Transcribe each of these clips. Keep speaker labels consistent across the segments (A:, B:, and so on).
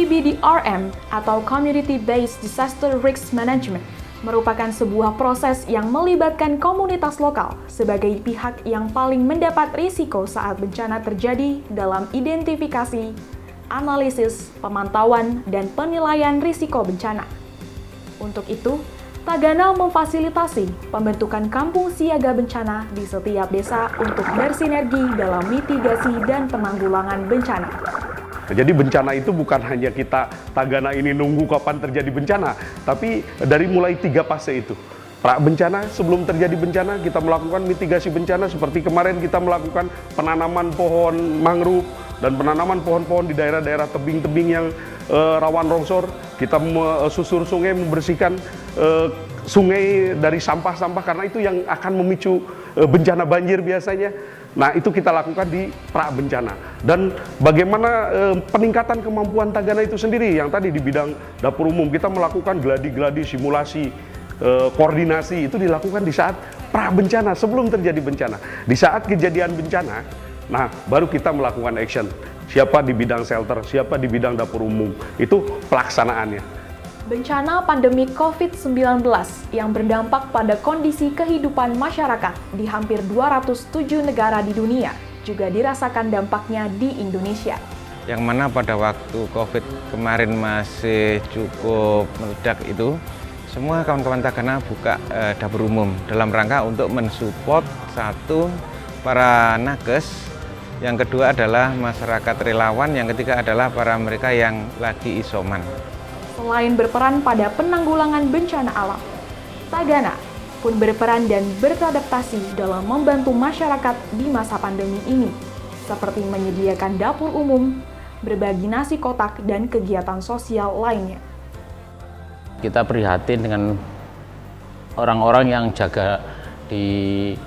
A: CBDRM atau Community Based Disaster Risk Management merupakan sebuah proses yang melibatkan komunitas lokal sebagai pihak yang paling mendapat risiko saat bencana terjadi dalam identifikasi, analisis, pemantauan, dan penilaian risiko bencana. Untuk itu, Tagana memfasilitasi pembentukan kampung siaga bencana di setiap desa untuk bersinergi dalam mitigasi dan penanggulangan bencana.
B: Jadi bencana itu bukan hanya kita Tagana ini nunggu kapan terjadi bencana, tapi dari mulai 3 fase itu. Pra bencana, sebelum terjadi bencana kita melakukan mitigasi bencana seperti kemarin kita melakukan penanaman pohon mangrove dan penanaman pohon-pohon di daerah-daerah tebing-tebing yang rawan longsor. Kita susur sungai, membersihkan sungai dari sampah-sampah karena itu yang akan memicu bencana banjir biasanya. Nah, itu kita lakukan di pra bencana. Dan bagaimana peningkatan kemampuan Tagana itu sendiri, yang tadi di bidang dapur umum kita melakukan gladi-gladi simulasi, koordinasi itu dilakukan di saat pra bencana, sebelum terjadi bencana. Di saat kejadian bencana, nah baru kita melakukan action. Siapa di bidang shelter, siapa di bidang dapur umum, itu pelaksanaannya.
A: Bencana pandemi COVID-19 yang berdampak pada kondisi kehidupan masyarakat di hampir 207 negara di dunia juga dirasakan dampaknya di Indonesia.
C: Yang mana pada waktu COVID kemarin masih cukup meledak itu, semua kawan-kawan Tagana buka dapur umum dalam rangka untuk mensupport satu, para nakes, yang kedua adalah masyarakat relawan, yang ketiga adalah para mereka yang lagi isoman.
A: Selain berperan pada penanggulangan bencana alam, Tagana pun berperan dan beradaptasi dalam membantu masyarakat di masa pandemi ini, seperti menyediakan dapur umum, berbagi nasi kotak, dan kegiatan sosial lainnya.
D: Kita prihatin dengan orang-orang yang jaga di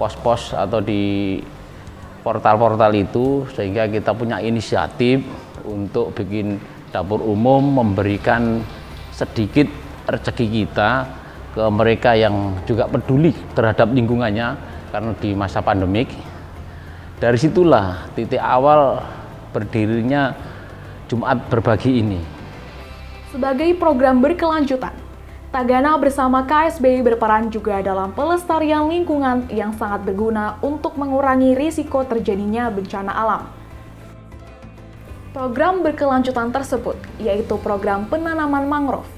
D: pos-pos atau di portal-portal itu, sehingga kita punya inisiatif untuk bikin dapur umum, memberikan sedikit rezeki kita ke mereka yang juga peduli terhadap lingkungannya karena di masa pandemik. Dari situlah titik awal berdirinya Jumat Berbagi ini.
A: Sebagai program berkelanjutan, Tagana bersama KSB berperan juga dalam pelestarian lingkungan yang sangat berguna untuk mengurangi risiko terjadinya bencana alam. Program berkelanjutan tersebut yaitu program penanaman mangrove,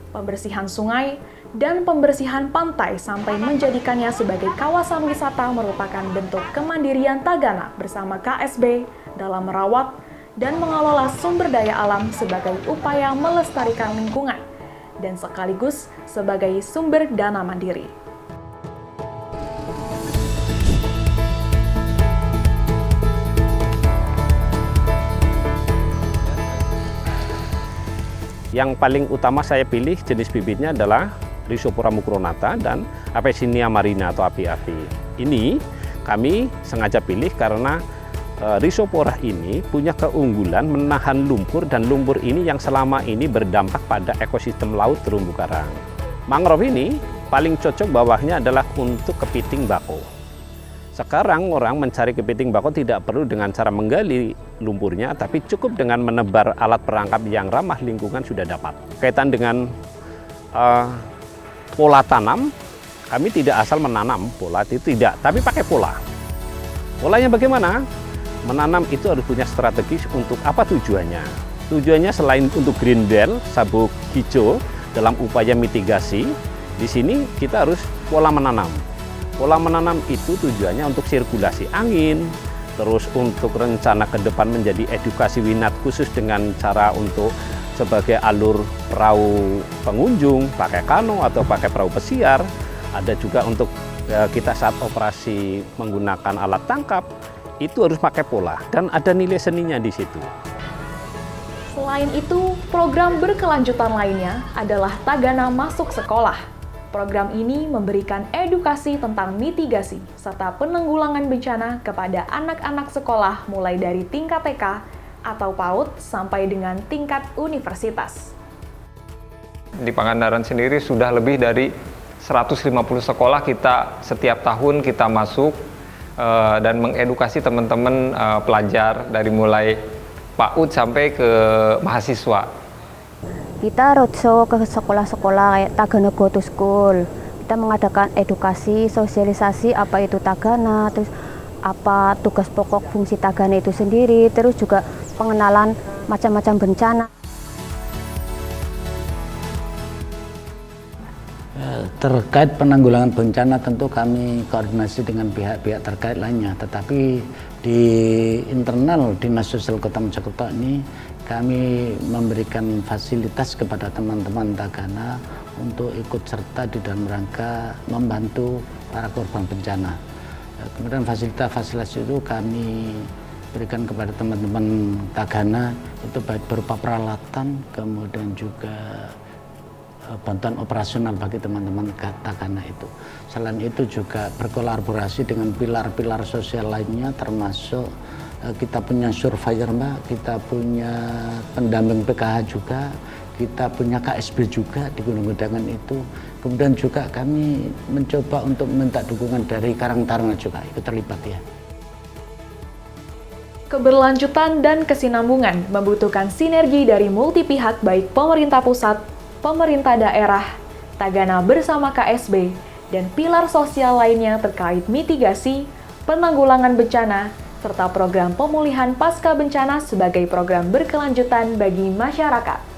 A: pembersihan sungai, dan pembersihan pantai sampai menjadikannya sebagai kawasan wisata merupakan bentuk kemandirian Tagana bersama KSB dalam merawat dan mengelola sumber daya alam sebagai upaya melestarikan lingkungan dan sekaligus sebagai sumber dana mandiri.
E: Yang paling utama saya pilih jenis bibitnya adalah Rhizopora mucronata dan Avicennia marina atau api-api. Ini kami sengaja pilih karena Rhizopora ini punya keunggulan menahan lumpur, dan lumpur ini yang selama ini berdampak pada ekosistem laut terumbu karang. Mangrove ini paling cocok bawahnya adalah untuk kepiting bako. Sekarang orang mencari kepiting bako tidak perlu dengan cara menggali lumpurnya, tapi cukup dengan menebar alat perangkap yang ramah lingkungan sudah dapat. Kaitan dengan pola tanam, kami tidak asal menanam pola itu tidak, tapi pakai pola. Polanya bagaimana? Menanam itu harus punya strategi untuk apa tujuannya. Tujuannya selain untuk green belt, sabuk hijau dalam upaya mitigasi, di sini kita harus pola menanam. Pola menanam itu tujuannya untuk sirkulasi angin, terus untuk rencana ke depan menjadi edukasi minat khusus dengan cara untuk sebagai alur perahu pengunjung, pakai kano atau pakai perahu pesiar. Ada juga untuk kita saat operasi menggunakan alat tangkap, itu harus pakai pola dan ada nilai seninya di situ.
A: Selain itu, program berkelanjutan lainnya adalah Tagana Masuk Sekolah. Program ini memberikan edukasi tentang mitigasi serta penanggulangan bencana kepada anak-anak sekolah mulai dari tingkat TK atau PAUD sampai dengan tingkat universitas.
F: Di Pangandaran sendiri sudah lebih dari 150 sekolah kita setiap tahun kita masuk dan mengedukasi teman-teman pelajar dari mulai PAUD sampai ke mahasiswa.
G: Kita roadshow ke sekolah-sekolah kayak Tagana Go to School. Kita mengadakan edukasi, sosialisasi apa itu Tagana, terus apa tugas pokok fungsi Tagana itu sendiri, terus juga pengenalan macam-macam bencana.
D: Terkait penanggulangan bencana tentu kami koordinasi dengan pihak-pihak terkait lainnya, tetapi di internal Dinas Sosial Kota Mojokerto ini kami memberikan fasilitas kepada teman-teman Tagana untuk ikut serta di dalam rangka membantu para korban bencana. Kemudian fasilitas-fasilitas itu kami berikan kepada teman-teman Tagana, itu baik berupa peralatan, kemudian juga bantuan operasional bagi teman-teman Tagana itu. Selain itu juga berkolaborasi dengan pilar-pilar sosial lainnya, termasuk kita punya surveyor Mbak, kita punya pendamping PKH juga, kita punya KSB juga di Gunung Gedangan itu. Kemudian juga kami mencoba untuk minta dukungan dari Karang Taruna juga ikut terlibat ya.
A: Keberlanjutan dan kesinambungan membutuhkan sinergi dari multi pihak baik pemerintah pusat, pemerintah daerah, Tagana bersama KSB, dan pilar sosial lainnya terkait mitigasi, penanggulangan bencana, serta program pemulihan pasca bencana sebagai program berkelanjutan bagi masyarakat.